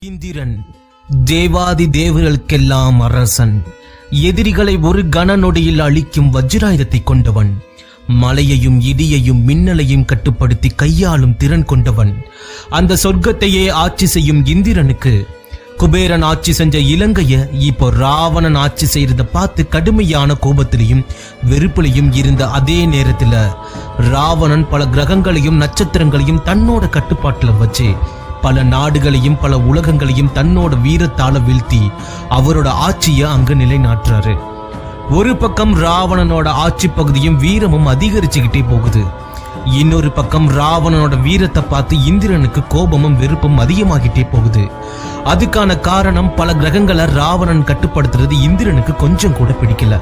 இந்திரன் தேவாதி தேவர்களுக்கெல்லாம் அரசன், எதிரிகளை ஒரு கன நொடியில் அழிக்கும் வஜ்ராயுதத்தை கொண்டவன், மலையையும் இடியையும் மின்னலையும் கட்டுப்படுத்தி கையாளும் திறன் கொண்டவன். அந்த சொர்க்கத்தையே ஆட்சி செய்யும் இந்திரனுக்கு குபேரன் ஆட்சி செஞ்ச இலங்கைய இப்போ ராவணன் ஆட்சி செய்யறத பார்த்து கடுமையான கோபத்திலையும் வெறுப்பிலையும் இருந்த அதே நேரத்துல ராவணன் பல கிரகங்களையும் நட்சத்திரங்களையும் தன்னோட கட்டுப்பாட்டுல வச்சு பல நாடுகளையும் பல உலகங்களையும் தன்னோட வீரத்தால வீழ்த்தி அவரோட ஆட்சியை அங்க நிலைநாட்டுறாரு. ஒரு பக்கம் ராவணனோட ஆட்சி பகுதியும் வீரமும் அதிகரிச்சுக்கிட்டே போகுது. இன்னொரு பக்கம் ராவணனோட வீரத்தை பார்த்து இந்திரனுக்கு கோபமும் வெறுப்பும் அதிகமாகிட்டே போகுது. அதுக்கான காரணம் பல கிரகங்களை ராவணன் கட்டுப்படுத்துறது இந்திரனுக்கு கொஞ்சம் கூட பிடிக்கல.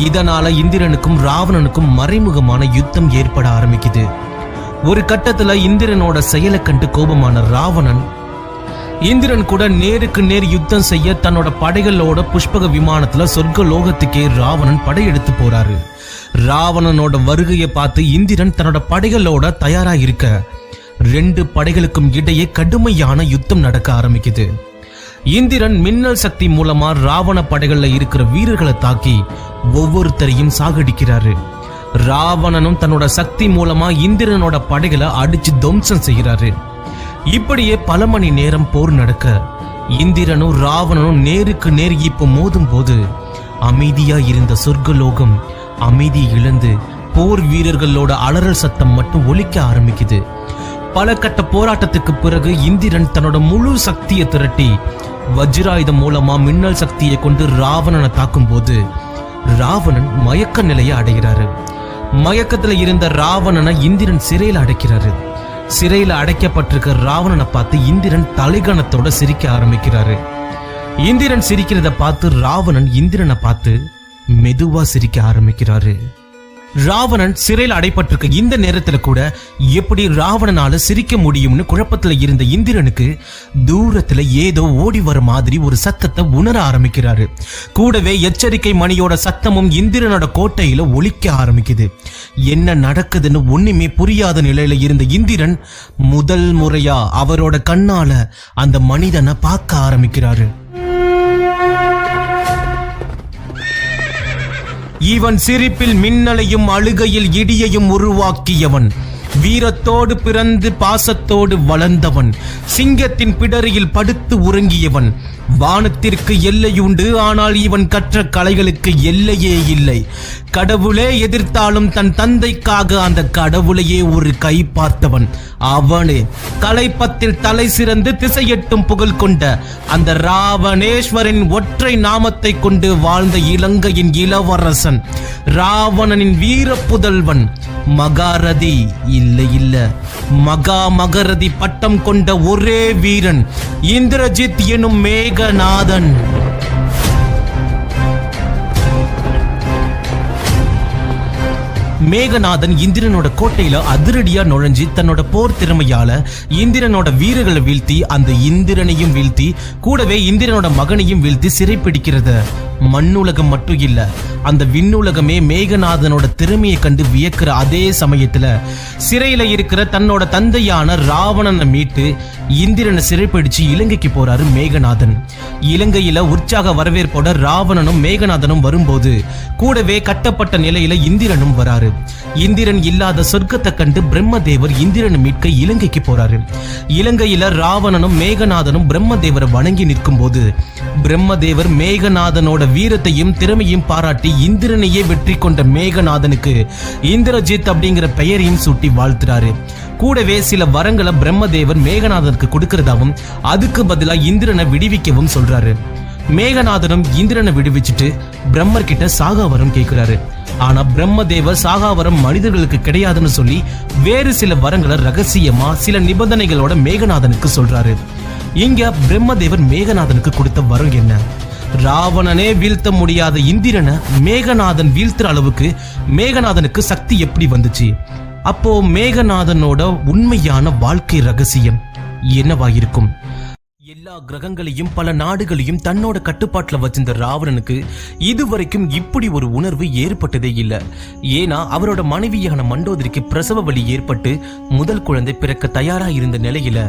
இதனால இந்திரனுக்கும் ராவணனுக்கும் மறைமுகமான யுத்தம் ஏற்பட ஆரம்பிக்குது. ஒரு கட்டத்துல இந்திரனோட செயலை கண்டு கோபமான ராவணன் இந்திரன் கூட நேருக்கு நேர் யுத்தம் செய்ய தன்னோட படைகளோட புஷ்பக விமானத்துல சொர்க்க லோகத்துக்கே ராவணன் படையெடுத்து போறாரு. ராவணனோட வருகையை பார்த்து இந்திரன் தன்னோட படைகளோட தயாரா இருக்க ரெண்டு படைகளுக்கும் இடையே கடுமையான யுத்தம் நடக்க ஆரம்பிக்குது. இந்திரன் மின்னல் சக்தி மூலமா ராவண படைகள்ல இருக்கிற வீரர்களை தாக்கி ஒவ்வொருத்தரையும் சாகடிக்கிறாரு. ராவணனும் தன்னோட சக்தி மூலமா இந்திரனோட படைகளை அடிச்சு துவம்சம் செய்கிறாரு. இப்படியே பல மணி நேரம் போர் நடக்க இந்திரனும் ராவணனும் நேருக்கு நேர் இப்போ மோதும் போது அமைதியா இருந்த சொர்க்கலோகம் அமைதி இழந்து போர் வீரர்களோட அலறல் சத்தம் மட்டும் ஒலிக்க ஆரம்பிக்குது. பல கட்ட போராட்டத்துக்கு பிறகு இந்திரன் தன்னோட முழு சக்தியை திரட்டி வஜ்ராயுதம் மூலமா மின்னல் சக்தியை கொண்டு ராவணனை தாக்கும் போது ராவணன் மயக்க நிலையை அடைகிறாரு. மயக்கத்துல இருந்த ராவணனை இந்திரன் சிறையில் அடைக்கிறாரு. சிறையில அடைக்கப்பட்டிருக்க ராவணனை பார்த்து இந்திரன் தலைகணத்தோட சிரிக்க ஆரம்பிக்கிறாரு. இந்திரன் சிரிக்கிறத பார்த்து ராவணன் இந்திரனை பார்த்து மெதுவா சிரிக்க ஆரம்பிக்கிறாரு. ராவணன் சிறையில் அடைப்பட்டிருக்க இந்த நேரத்துல கூட எப்படி ராவணனால சிரிக்க முடியும்னு குழப்பத்துல இருந்த இந்திரனுக்கு தூரத்துல ஏதோ ஓடி வர மாதிரி ஒரு சத்தத்தை உணர ஆரம்பிக்கிறாரு. கூடவே எச்சரிக்கை மணியோட சத்தமும் இந்திரனோட கோட்டையில ஒலிக்க ஆரம்பிக்குது. என்ன நடக்குதுன்னு ஒண்ணுமே புரியாத நிலையில இருந்த இந்திரன் முதல் முறையா அவரோட கண்ணால அந்த மனிதனை பார்க்க ஆரம்பிக்கிறாரு. இவன் சிரிப்பில் மின்னலையும் அழுகையில் இடியையும் உருவாக்கியவன், வீரத்தோடு பிறந்து பாசத்தோடு வளர்ந்தவன், சிங்கத்தின் பிடரியில் படுத்து உறங்கியவன். வானத்திற்கு எல்லையுண்டு, ஆனால் இவன் கற்ற கலைகளுக்கு எல்லையே இல்லை. கடவுளே எதிர்த்தாலும் தன் தந்தைக்காக அந்த கடவுளையே ஒரு கை பார்த்தவன் அவனே. கலைப்பத்தில் தலை சிறந்து திசையெட்டும் புகழ் கொண்ட அந்த ராவணேஸ்வரின் ஒற்றை நாமத்தை கொண்டு வாழ்ந்த இலங்கையின் இளவரசன், ராவணனின் வீர புதல்வன், மகாரதி இல்ல மகா மகரதி பட்டம் கொண்ட ஒரே வீரன் இந்திரஜித் எனும் மேகநாதன். மேகநாதன் இந்திரனோட கோட்டையில அதிரடியா நுழைஞ்சு தன்னோட போர் திறமையால இந்திரனோட வீரர்களை வீழ்த்தி அந்த இந்திரனையும் வீழ்த்தி கூடவே இந்திரனோட மகனையும் வீழ்த்தி சிறைப்பிடிக்கிறத மண்ணுலகம் மட்டும் இல்ல, அந்த விண்ணுலகமே மேகநாதனோட திறமையை கண்டு வியக்கிற அதே சமயத்துல சிறையில இருக்கிற தன்னோட தந்தையான ராவணனை மீட்டு இந்திரனை சிறைப்பிடிச்சு இலங்கைக்கு போறாரு மேகநாதன். இலங்கையில உற்சாக வரவேற்போட ராவணனும் மேகநாதனும் வரும்போது கூடவே கட்டப்பட்ட நிலையில இந்திரனும் வராரு. இந்திரன் இல்லாத சொர்க்கத்தை கண்டு பிரம்மதேவர் இந்திரனை மீட்க இலங்கைக்கு போறாரு. இலங்கையில ராவணனும் மேகநாதனும் பிரம்மதேவரை வணங்கி நிற்கும் போது பிரம்மதேவர் மேகநாதனோட வீரத்தையும் திறமையும் பாராட்டி இந்திரனையே வெற்றி கொண்ட மேகநாதனுக்கு இந்திரஜித் அப்படிங்கிற பெயரையும் சூட்டி வாழ்த்துறாரு. கூடவே சில வரங்களை பிரம்மதேவர் மேகநாதனுக்கு கொடுக்கறதாவும் அதுக்கு பதிலா இந்திரனை விடுவிக்கவும் சொல்றாரு. மேகநாதனும் இந்திரனை விடுவிச்சுட்டு பிரம்மர் கிட்ட சாகாவரம் கேட்கிறாரு. ஆனா பிரம்மதேவர் சாகாவரம் மனிதர்களுக்கு கிடையாதுன்னு சொல்லி வேறு சில வரங்களை ரகசியமா சில நிபந்தனைகளோட மேகநாதனுக்கு சொல்றாரு. இங்க பிரம்மதேவர் மேகநாதனுக்கு கொடுத்த வரம் என்ன? ராவணனே வீழ்த்த முடியாத இந்திரனை மேகநாதன் வீழ்த்துற அளவுக்கு மேகநாதனுக்கு சக்தி எப்படி வந்துச்சு? அப்போ மேகநாதனோட உண்மையான வாழ்க்கை ரகசியம் என்னவாயிருக்கும்? எல்லா கிரகங்களையும் பல நாடுகளையும் தன்னோட கட்டுப்பாட்டுல வச்சிருந்த ராவணனுக்கு இதுவரைக்கும் இப்படி ஒரு உணர்வு ஏற்பட்டதே இல்ல. ஏன்னா அவரோட மனைவியான மண்டோதரிக்கு பிரசவ வலி ஏற்பட்டு முதல் குழந்தை பிறக்க தயாரா இருந்த நிலையில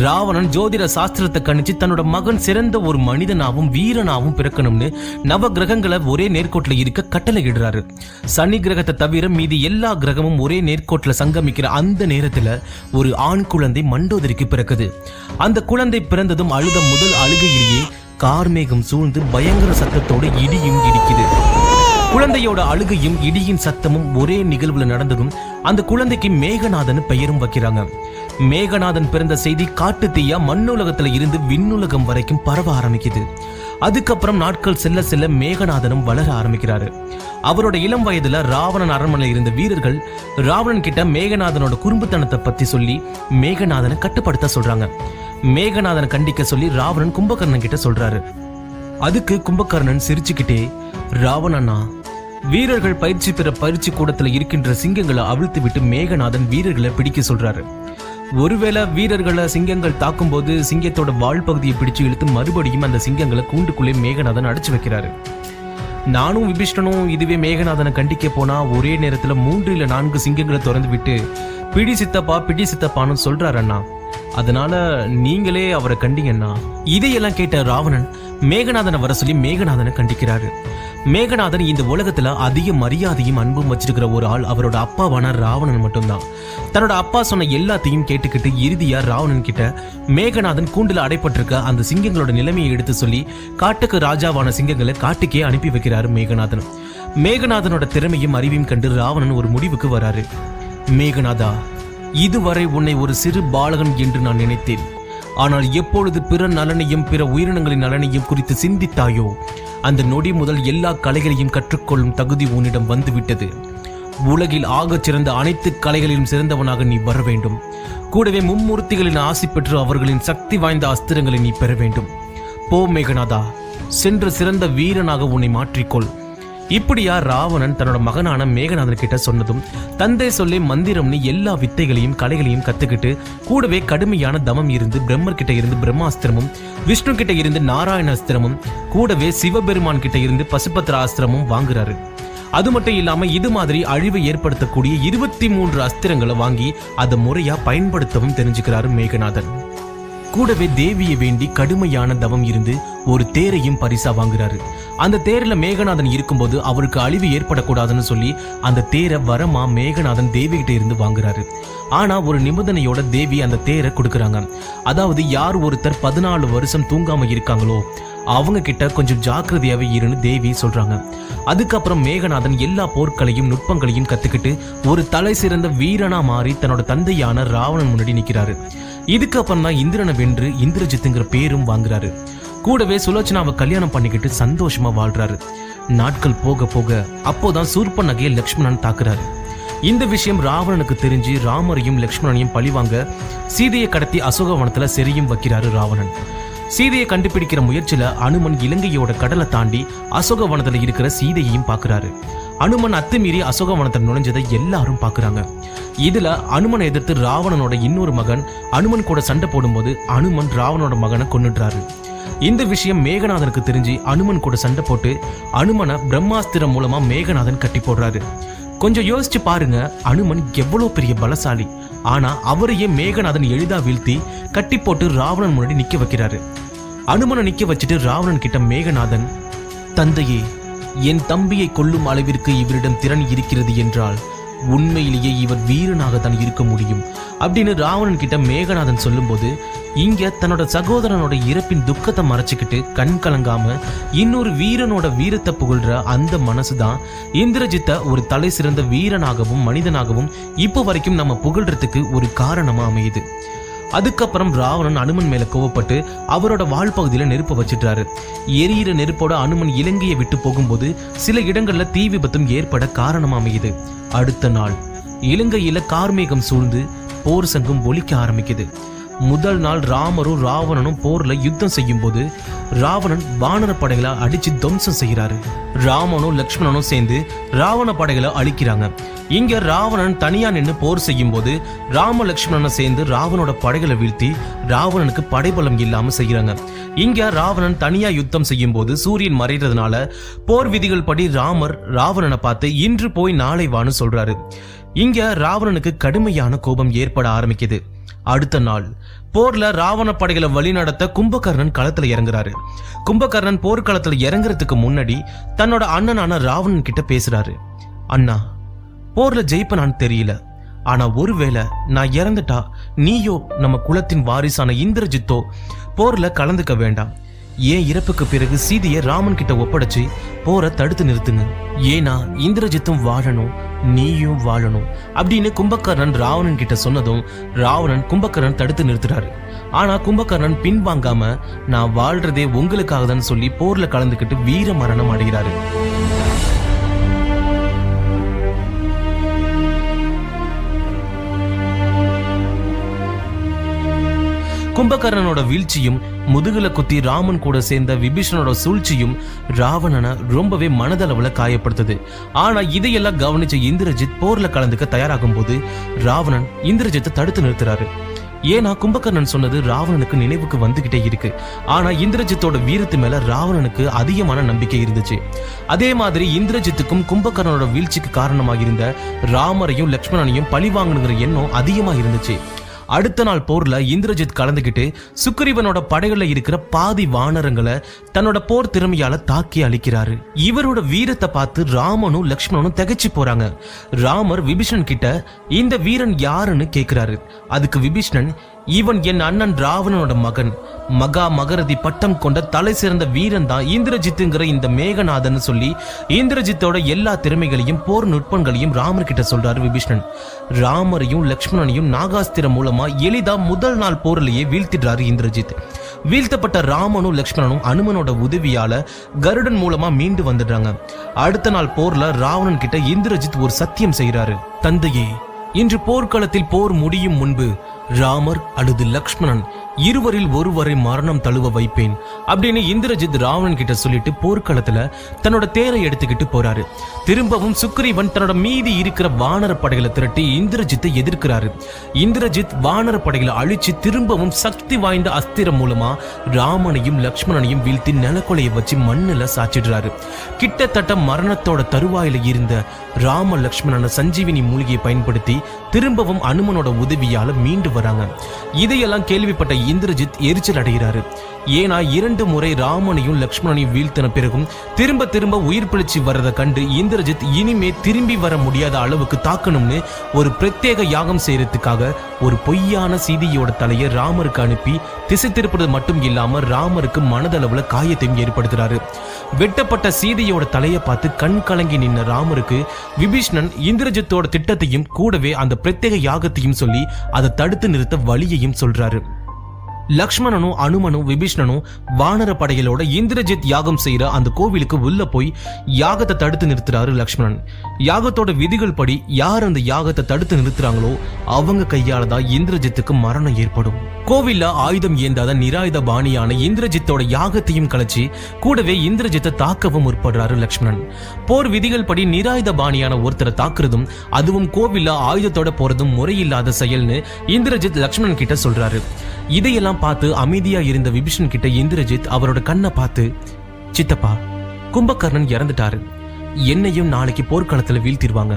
ராவணன் ஜோதிட சாஸ்திரத்தை கணிச்சு தன்னோட மகன் சிறந்த ஒரு மனிதனாவும் வீரனாவும் பிறக்கணும்னு நவ கிரகங்களை ஒரே நேர்கோட்டில் இருக்க கட்டளை இடுறாரு. சனி கிரகத்தை தவிர மீதி எல்லா கிரகமும் ஒரே நேர்கோட்டில் சங்கமிக்கிற அந்த நேரத்துல ஒரு ஆண் குழந்தை மண்டோதரிக்கு பிறக்குது. அந்த குழந்தை பிறந்ததும் அழுத முதல் அழுகையிலேயே கார்மேகம் சூழ்ந்து பயங்கர சத்தத்தோடு இடியும் இடிக்குது. குழந்தையோட அழுகையும் இடியின் சத்தமும் ஒரே நிகழ்வுல நடந்ததும் அந்த குழந்தைக்கு மேகநாதன் பெயரும் வைக்கிறாங்க. மேகநாதன் பிறந்த செய்தி காட்டு தீயா மண்ணுலகத்துல இருந்து விண்ணுலகம் வரைக்கும் பரவ ஆரம்பிக்குது. அதுக்கப்புறம் நாட்கள் செல்ல செல்ல மேகநாதனும் வளர ஆரம்பிக்கிறாரு. அவரோட இளம் வயதுல ராவணன் அரண்மனையில் இருந்த வீரர்கள் ராவணன் கிட்ட மேகநாதனோட குறும்புத்தனத்தை பத்தி சொல்லி மேகநாதனை கட்டுப்படுத்த சொல்றாங்க. மேகநாதனை கண்டிக்க சொல்லி ராவணன் கும்பகர்ணன் கிட்ட சொல்றாரு. அதுக்கு கும்பகர்ணன் சிரிச்சுக்கிட்டே, ராவணனா, வீரர்கள் பயிற்சி பெற பயிற்சி கூடத்துல இருக்கின்ற சிங்கங்களை அவிழ்த்து விட்டு மேகநாதன் வீரர்களை பிடிக்க சொல்றாரு. ஒருவேளை வீரர்களை சிங்கங்கள் தாக்கும் போது சிங்கத்தோட வால் பகுதியை பிடிச்சு இழுத்து மறுபடியும் அந்த சிங்கங்களை கூண்டுக்குள்ளே மேகநாதன் அடைச்சு வைக்கிறாரு. நானும் விபீஷ்ணனும் இதுவே மேகநாதனை கண்டிக்க போனா ஒரே நேரத்துல 3 இல்ல 4 சிங்கங்களை திறந்து விட்டு பிடி சித்தப்பான்னு சொல்றாரு அண்ணா. அதனால நீங்களே அவரை கண்டிங்கண்ணா. இதையெல்லாம் கேட்ட ராவணன் மேகநாதனை வர சொல்லி மேகநாதனை கண்டிக்கிறாரு. மேகநாதன் இந்த உலகத்துல அதிக மரியாதையும் அன்பும் வச்சிருக்கிற ஒரு ஆள் அவரோட அப்பாவான ராவணன் மட்டும்தான். தன்னோட அப்பா சொன்ன எல்லாத்தையும் கேட்டுக்கிட்டு இறுதியா ராவணன் கிட்ட மேகநாதன் கூண்டுல அடைப்பட்டிருக்க அந்த சிங்கங்களோட நிலைமையை எடுத்து சொல்லி காட்டுக்கு ராஜாவான சிங்கங்களை காட்டுக்கே அனுப்பி வைக்கிறாரு மேகநாதன். மேகநாதனோட திறமையும் அறிவையும் கண்டு ராவணன் ஒரு முடிவுக்கு வராரு. மேகநாதா, இதுவரை உன்னை ஒரு சிறு பாலகன் என்று நான் நினைத்தேன். ஆனால் எப்பொழுது பிற நலனையும் பிற உயிரினங்களின் நலனையும் குறித்து சிந்தித்தாயோ அந்த நொடி முதல் எல்லா கலைகளையும் கற்றுக்கொள்ளும் தகுதி உன்னிடம் வந்துவிட்டது. உலகில் ஆகச் சிறந்த அனைத்து கலைகளிலும் சிறந்தவனாக நீ வர வேண்டும். கூடவே மும்மூர்த்திகளின் ஆசி பெற்று அவர்களின் சக்தி வாய்ந்த அஸ்திரங்களை நீ பெற வேண்டும். போ மேகநாதா, சென்று சிறந்த வீரனாக உன்னை மாற்றிக்கொள். இப்படியா ராவணன் தன்னோட மகனான மேகநாதன் கிட்ட சொன்னதும் தந்தை சொல்லி மந்திரம்னு எல்லா வித்தைகளையும் கலைகளையும் கத்துக்கிட்டு கூடவே கடுமையான தமம் இருந்து பிரம்மர் கிட்ட இருந்து பிரம்மாஸ்திரமும் விஷ்ணு கிட்ட இருந்து நாராயண அஸ்திரமும் கூடவே சிவபெருமான் கிட்ட இருந்து பசுபத்ர அஸ்திரமும் வாங்குறாரு. அது மட்டும் இல்லாம இது மாதிரி அழிவை ஏற்படுத்தக்கூடிய 23 அஸ்திரங்களை வாங்கி அதை முறையா பயன்படுத்தவும் தெரிஞ்சுக்கிறாரு மேகநாதன். கூடவே தேவியை வேண்டி கடுமையான தவம் இருந்து ஒரு தேரையும் பரிசா வாங்குறாரு. அந்த தேரில் மேகநாதன் இருக்கும்போது அவருக்கு அழிவு ஏற்படக்கூடாதுன்னு சொல்லி அந்த தேரை வரமா மேகநாதன் தேவி கிட்ட இருந்து வாங்குறாரு. ஆனா ஒரு நிபந்தனையோட தேவி அந்த தேரை கொடுக்கறாங்க. அதாவது யார் ஒருத்தர் 14 வருஷம் தூங்காம இருக்காங்களோ அவங்க கிட்ட கொஞ்சம் ஜாக்கிரதையாவே இருன்னு தேவி சொல்றாங்க. அதுக்கப்புறம் மேகநாதன் எல்லா போர்களையும் நுட்பங்களையும் கத்துக்கிட்டு ஒரு தலை சிறந்த வீரனா மாறி தன்னோட தந்தையான ராவணன் முன்னாடி நிக்கிறாரு. இதுக்கப்புறம் தான் இந்திரனை வென்று இந்திரஜித்துங்கிற பேரும் வாங்குறாரு. கூடவே சுலோச்சனாவை கல்யாணம் பண்ணிக்கிட்டு சந்தோஷமா வாழ்றாரு. நாட்கள் போக போக அப்போதான் சூர்பனகையை லக்ஷ்மணன் தாக்குறாரு. இந்த விஷயம் ராவணனுக்கு தெரிஞ்சு ராமரையும் லக்ஷ்மணனையும் பழிவாங்க சீதையை கடத்தி அசோகவனத்துல செரியும் வைக்கிறாரு ராவணன். சீதையை கண்டுபிடிக்கிற முயற்சியில அனுமன் இலங்கையோட கடலை தாண்டி அசோகவனத்துல இருக்கிற சீதையையும் பாக்குறாரு. அனுமன் அத்துமீறி அசோகவனத்தில் நுழைஞ்சதை எல்லாரும் பாக்குறாங்க. இதுல அனுமனை எதிர்த்து ராவணனோட இன்னொரு மகன் அனுமன் கூட சண்டை போடும்போது அனுமன் ராவணனோட மகனை கொன்னுடுறாரு. இந்த விஷயம் மேகநாதனுக்கு தெரிஞ்சு அனுமன் கூட சண்டை போட்டு அனுமனை பிரம்மாஸ்திரம் மூலமா மேகநாதன் கட்டி போடுறாரு. கொஞ்சம் யோசிச்சு பாருங்க, அனுமன் எவ்வளவு பெரிய பலசாலி. ஆனா அவரையே மேகநாதன் எளிதா வீழ்த்தி கட்டி போட்டு ராவணன் முன்னாடி நிக்க வைக்கிறாரு. அனுமனை நிக்க வச்சுட்டு ராவணன் கிட்ட மேகநாதன், தந்தையே, என் தம்பியை கொல்லும் அளவிற்கு இவரிடம் திறன் இருக்கிறது என்றால் உண்மையிலேயே இவர் வீரனாக தான் இருக்க முடியும் அப்படின்னு ராவணன் கிட்ட மேகநாதன் சொல்லும் போது இங்க தன்னோட சகோதரனோட இறப்பின் துக்கத்தை மறைச்சுக்கிட்டு கண் கலங்காம இன்னொரு வீரனோட வீரத்தை புகழ்ற அந்த மனசுதான் இந்திரஜித்தை ஒரு தலை சிறந்த வீரனாகவும் மனிதனாகவும் இப்போ வரைக்கும் நம்ம புகழ்றதுக்கு ஒரு காரணமா அமையுது. அதுக்கப்புறம் ராவணன் அனுமன் மேல கோவப்பட்டு அவரோட வால் பகுதியில நெருப்ப வச்சிட்டாரு. எரியிற நெருப்போட அனுமன் இலங்கையை விட்டு போகும்போது சில இடங்கள்ல தீ விபத்தும் ஏற்பட காரணமா அமையுது. அடுத்த நாள் இலங்கையில கார்மேகம் சூழ்ந்து போர் சங்கம் ஒலிக்க ஆரம்பிக்குது. முதல் நாள் ராமரும் ராவணனும் போர்ல யுத்தம் செய்யும் போது ராவணன் வானர படைகளை அடிச்சு துவம்சம் செய்கிறாரு. ராமனும் லக்ஷ்மணனும் சேர்ந்து ராவண படைகளை அழிக்கிறாங்க. இங்க ராவணன் தனியா நின்று போர் செய்யும் போது ராம லக்ஷ்மணனை சேர்ந்து ராவனோட படைகளை வீழ்த்தி ராவணனுக்கு படைபலம் இல்லாம செய்யறாங்க. இங்க ராவணன் தனியா யுத்தம் செய்யும் போது சூரியன் மறைறதுனால போர் விதிகள் படி ராமர் ராவணனை பார்த்து இன்று போய் நாளை வான்னு சொல்றாரு. இங்க ராவணனுக்கு கடுமையான கோபம் ஏற்பட ஆரம்பிக்குது. அடுத்த நாள் போர்ல ராவண படைகளை வழிநடத்த கும்பகர்ணன் களத்துல இறங்குறாரு. கும்பகர்ணன் போர்க்களத்துல இறங்குறதுக்கு முன்னாடி தன்னோட அண்ணனான ராவணன் கிட்ட பேசுறாரு. அண்ணா, போர்ல ஜெயிப்பனான்னு தெரியல, ஆனா ஒருவேளை நான் இறந்துட்டா நீயோ நம்ம குலத்தின் வாரிசான இந்திரஜித்தோ போர்ல கலந்துக்க வேண்டாம். ஏன் இறப்புக்கு பிறகு சீதையை ராமன் கிட்ட ஒப்படைச்சு போரை தடுத்து நிறுத்துங்க. ஏன்னா இந்திரஜித்தும் வாழணும், நீயும் வாழணும் அப்படின்னு கும்பகர்ணன் ராவணன் கிட்ட சொன்னதும் ராவணன் கும்பகர்ணன் தடுத்து நிறுத்துறாரு. ஆனா கும்பகர்ணன் பின்வாங்காம நான் வாழ்றதே உங்களுக்காக தான் சொல்லி போர்ல கலந்துக்கிட்டு வீர மரணம் அடைகிறாரு. கும்பகர்ணனோட வீழ்ச்சியும் முதுகுல குத்தி ராமன் கூட சேர்ந்த விபீஷணனோட சூழ்ச்சியும் ராவணனை ரொம்பவே மனதளவுல காயப்படுத்துது. ஆனா இதையெல்லாம் கவனிச்ச இந்திரஜித் போர்ல கலந்துக்க தயாராகும் போது ராவணன் இந்திரஜித்தை தடுத்து நிறுத்துறாரு. ஏன்னா கும்பகர்ணன் சொன்னது ராவணனுக்கு நினைவுக்கு வந்துகிட்டே இருக்கு. ஆனா இந்திரஜித்தோட வீரத்து மேல ராவணனுக்கு அதிகமான நம்பிக்கை இருந்துச்சு. அதே மாதிரி இந்திரஜித்துக்கும் கும்பகர்ணனோட வீழ்ச்சிக்கு காரணமாக இருந்த ராமரையும் லக்ஷ்மணனையும் பழி வாங்கணுங்கிற எண்ணம் அதிகமா இருந்துச்சு. அடுத்த நாள் போர்ல இந்திரஜித் கலந்துகிட்டு சுக்ரீவனோட படைகள்ல இருக்கிற பாதி வானரங்களை தன்னோட போர் திறமையால தாக்கி அழிக்கிறாரு. இவரோட வீரத்தை பார்த்து ராமனும் லக்ஷ்மணனும் திகைச்சு போறாங்க. ராமர் விபீஷணன் கிட்ட இந்த வீரன் யாருன்னு கேக்குறாரு. அதுக்கு விபீஷணன், இவன் என் அண்ணன் ராவணனோட மகன், மகா மகரதி பட்டம் கொண்ட தலை சிறந்த வீரன் தான் இந்திரஜித்துங்கிற இந்த மேகநாதன் சொல்லி இந்திரஜித்தோட எல்லா திறமைகளையும் போர் நுட்பங்களையும் ராமர் கிட்ட சொல்றாரு விபீஷணன். ராமரையும் லக்ஷ்மணனையும் நாகாஸ்திரம் மூலமா எளிதா முதல் நாள் போரிலேயே வீழ்த்திடுறாரு இந்திரஜித். வீழ்த்தப்பட்ட ராமனும் லக்ஷ்மணனும் அனுமனோட உதவியால கருடன் மூலமா மீண்டு வந்துடுறாங்க. அடுத்த நாள் போர்ல ராவணன் கிட்ட இந்திரஜித் ஒரு சத்தியம் செய்யறாரு. தந்தையே, இன்று போர்க்களத்தில் போர் முடியும் முன்பு ராமர் அல்லது லக்ஷ்மணன் இருவரில் ஒருவரை மரணம் தழுவ வைப்பேன் அப்படின்னு இந்திரஜித் ராவணன் கிட்ட சொல்லிட்டு போர்க்களத்துல தன்னோட தேரை எடுத்துக்கிட்டு போறாரு. திரும்பவும் சுக்ரீவன் தன்னோட மீதி இருக்கிற வானர படைகளை திரட்டி இந்திரஜித்தை எதிர்க்கிறாரு. இந்திரஜித் வானர படைகளை அழிச்சு திரும்பவும் சக்தி வாய்ந்த அஸ்திரம் மூலமா ராமனையும் லக்ஷ்மணனையும் வீழ்த்தி நிலக்கொலையை வச்சு மண்ணுல சாச்சிடுறாரு. கிட்டத்தட்ட மரணத்தோட தருவாயில இருந்த ராம லக்ஷ்மணன சஞ்சீவினி மூலிகையை பயன்படுத்தி திரும்பவும் அனுமனோட உதவியால மீண்டு வராங்க. இதையெல்லாம் கேள்விப்பட்ட இந்திரஜித் எரிச்சல் அடைகிறாரு. ஏன்னா 2 முறை ராமனையும் லக்ஷ்மணனையும் வீழ்த்தின பிறகும் திரும்ப திரும்ப உயிர் பிழைச்சி வர்றதை கண்டு இந்திரஜித் இனிமே திரும்பி வர முடியாத அளவுக்கு தாக்கணும்னு ஒரு பிரத்யேக யாகம் செய்யறதுக்காக ஒரு பொய்யான சீதையோட தலையை ராமருக்கு அனுப்பி திசை திருப்பது மட்டும் இல்லாம ராமருக்கு மனதளவுல காயத்தையும் ஏற்படுத்துறாரு. வெட்டப்பட்ட சீதையோட தலையை பார்த்து கண் கலங்கி நின்ன ராமருக்கு விபீஷணன் இந்திரஜித்தோட திட்டத்தையும் கூடவே அந்த பிரத்யேக யாகத்தையும் சொல்லி அதை தடுத்து நிறுத்த வழியையும் சொல்றாரு. லக்ஷ்மணனும் அனுமனும் விபீஷணனும் வானர படைகளோட இந்திரஜித் யாகம் செய்யற அந்த கோவிலுக்கு உள்ள போய் யாகத்தை தடுத்து நிறுத்துறாரு லக்ஷ்மணன். யாகத்தோட விதிகள் படி யார் அந்த யாகத்தை தடுத்து நிறுத்துறாங்களோ அவங்க கையால தான் இந்திரஜித்துக்கு மரணம் ஏற்படும். கோவில்ல ஆயுதம் ஏந்தாத நிராயுத பாணியான இந்திரஜித்தோட யாகத்தையும் கலைச்சி கூடவே இந்திரஜித்தை தாக்கவும் முற்படுறாரு லக்ஷ்மணன். போர் விதிகள் படி நிராயுத பாணியான ஒருத்தரை தாக்குறதும் அதுவும் கோவில்ல ஆயுதத்தோட போறதும் முறையில்லாத செயல்னு இந்திரஜித் லக்ஷ்மணன் கிட்ட சொல்றாரு. இதையெல்லாம் பார்த்து அமைதியா இருந்த விபீஷன் கிட்ட இந்திரஜித் அவரோட கண்ணை பார்த்து, சித்தப்பா, கும்பகர்ணன் இறந்துட்டாரு, என்னையும் நாளைக்கு போர்க்களத்துல வீழ்த்திடுவாங்க.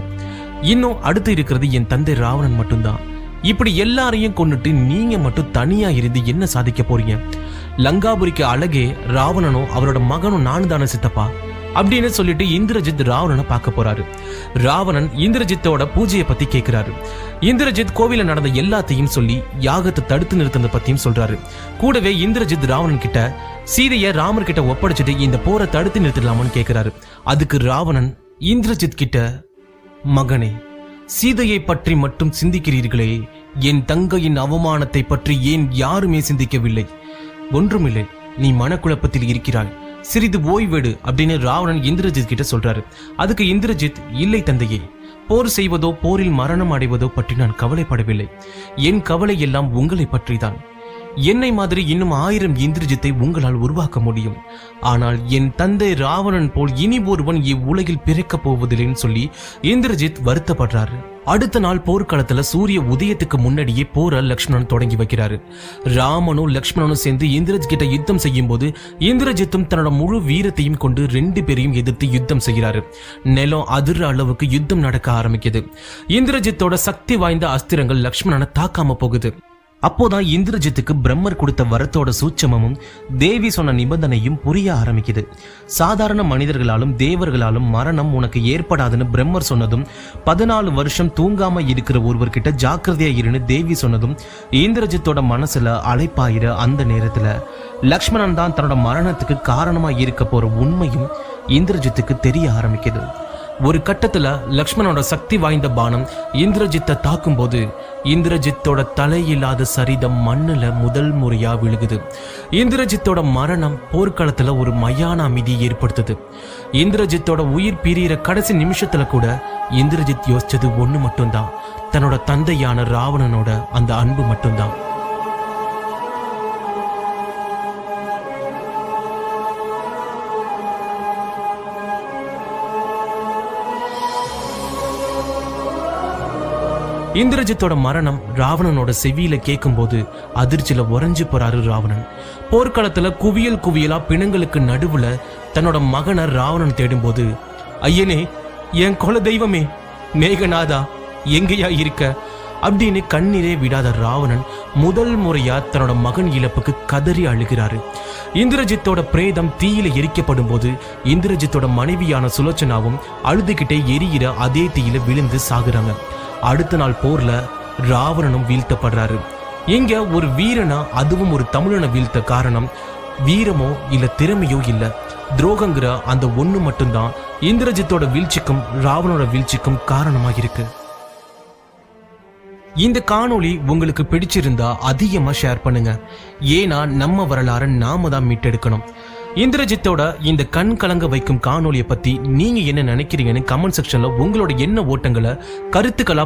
இன்னும் அடுத்து இருக்கிறது என் தந்தை ராவணன் மட்டும்தான். இப்படி எல்லாரையும் கொண்டுட்டு நீங்க மட்டும் தனியா இருந்து என்ன சாதிக்க போறீங்க? லங்காபுரிக்கு அழகே ராவணனும் அவரோட மகனும் நானு தானே சித்தப்பா அப்படின்னு சொல்லிட்டு இந்திரஜித் ராவணனை பார்க்க போறாரு. ராவணன் இந்திரஜித்தோட பூஜையை பத்தி கேட்கிறாரு. இந்திரஜித் கோவில நடந்த எல்லாத்தையும் சொல்லி யாகத்தை தடுத்து நிறுத்தினதை பத்தியும் சொல்றாரு. கூடவே இந்திரஜித் ராவணன் கிட்ட சீதையை ராமர் கிட்ட ஒப்படைச்சிட்டு இந்த போரை தடுத்து நிறுத்திடலாமான்னு கேட்கிறாரு. அதுக்கு ராவணன் இந்திரஜித் கிட்ட, மகனே, சீதையை பற்றி மட்டும் சிந்திக்கிறீர்களே, என் தங்கையின் அவமானத்தை பற்றி ஏன் யாருமே சிந்திக்கவில்லை? ஒன்றுமில்லை, நீ மனக்குழப்பத்தில் இருக்கிறாய், சிறிது ஓய்வெடு அப்படின்னு ராவணன் இந்திரஜித் கிட்ட சொல்றாரு. அதுக்கு இந்திரஜித், இல்லை தந்தையே, போர் செய்வதோ போரில் மரணம் அடைவதோ பற்றி நான் கவலைப்படவில்லை. என் கவலை எல்லாம் உங்களை பற்றிதான். என்னை மாதிரி இன்னும் 1000 இந்திரஜித்தை உங்களால் உருவாக்க முடியும். ஆனால் என் தந்தை ராவணன் போல் இனி ஒருவன் இவ்வுலகில் பிறக்கப் போவதில்லைன்னு சொல்லி இந்திரஜித் வருத்தப்படுறாரு. அடுத்த நாள் போர்க்களத்துல சூரிய உதயத்துக்கு முன்னாடியே போரை லக்ஷ்மணன் தொடங்கி வைக்கிறாரு. ராமனும் லக்ஷ்மணனும் சேர்ந்து இந்திரஜித் கிட்ட யுத்தம் செய்யும் போது இந்திரஜித்தும் தன்னோட முழு வீரத்தையும் கொண்டு 2 பேரையும் எதிர்த்து யுத்தம் செய்கிறாரு. நிலம் அதிர்ற அளவுக்கு யுத்தம் நடக்க ஆரம்பிக்குது. இந்திரஜித்தோட சக்தி வாய்ந்த அஸ்திரங்கள் லக்ஷ்மணனை தாக்காம போகுது. அப்போதான் இந்திரஜித்துக்கு பிரம்மர் கொடுத்த வரத்தோட சூட்சமும் தேவி சொன்ன நிபந்தனையும் புரிய ஆரம்பிக்குது. சாதாரண மனிதர்களாலும் தேவர்களாலும் மரணம் உனக்கு ஏற்படாதுன்னு பிரம்மர் சொன்னதும் 14 வருஷம் தூங்காம இருக்கிற ஒருவர்கிட்ட ஜாக்கிரதையா இருன்னு தேவி சொன்னதும் இந்திரஜித்தோட மனசுல அலைப்பாயிர அந்த நேரத்துல லக்ஷ்மணன் தான் தன்னோட மரணத்துக்கு காரணமா இருக்க போற உண்மையும் இந்திரஜித்துக்கு தெரிய ஆரம்பிக்குது. ஒரு கட்டத்துல லக்ஷ்மணோட சக்தி வாய்ந்த பானம் இந்திரஜித்தை தாக்கும் போது இந்திரஜித்தோட தலையில்லாத சரிதம் மண்ணுல முதல் முறையா விழுகுது. இந்திரஜித்தோட மரணம் போர்க்களத்துல ஒரு மயான அமைதியை ஏற்படுத்துது. இந்திரஜித்தோட உயிர் பிரியிற கடைசி நிமிஷத்துல கூட இந்திரஜித் யோசிச்சது ஒண்ணு மட்டும்தான், தன்னோட தந்தையான ராவணனோட அந்த அன்பு மட்டும்தான். இந்திரஜித்தோட மரணம் ராவணனோட செவியில கேட்கும் போது அதிர்ச்சியில உறைஞ்சு போறாரு ராவணன். போர்க்களத்துல குவியல் குவியலா பிணங்களுக்கு நடுவுல தன்னோட மகனை ராவணன் தேடும் போது, ஐயனே, என் குல தெய்வமே, மேகநாதா, எங்கேயா இருக்க அப்படின்னு கண்ணீரே விடாத ராவணன் முதல் முறையா தன்னோட மகன் இழப்புக்கு கதறி அழுகிறாரு. இந்திரஜித்தோட பிரேதம் தீயில எரிக்கப்படும் போது இந்திரஜித்தோட மனைவியான சுலோச்சனாவும் அழுதுகிட்டே எரியிற அதே தீயில விழுந்து சாகுறாங்க. அடுத்த நாள் போர்ல ராவணனும் வீழ்த்தப்படுறாரு. இங்க ஒரு வீரனா, அதுவும் ஒரு தமிழனை வீழ்த்த காரணம் வீரமோ இல்ல திறமையோ இல்ல, துரோகங்கிற அந்த ஒண்ணு மட்டும்தான் இந்திரஜித்தோட வீழ்ச்சிக்கும் ராவணோட வீழ்ச்சிக்கும் காரணமா இருக்கு. இந்த காணொளி உங்களுக்கு பிடிச்சிருந்தா அதிகமா ஷேர் பண்ணுங்க. ஏன்னா நம்ம வரலாறு நாம தான் மீட்டெடுக்கணும். இந்திரஜித்தோட இந்த கண் கலங்க வைக்கும் காணொளியை பத்தி நீங்க என்ன நினைக்கிறீங்கன்னு கமெண்ட் செக்ஷன்ல உங்களோட என்ன ஓட்டங்களை கருத்துக்களா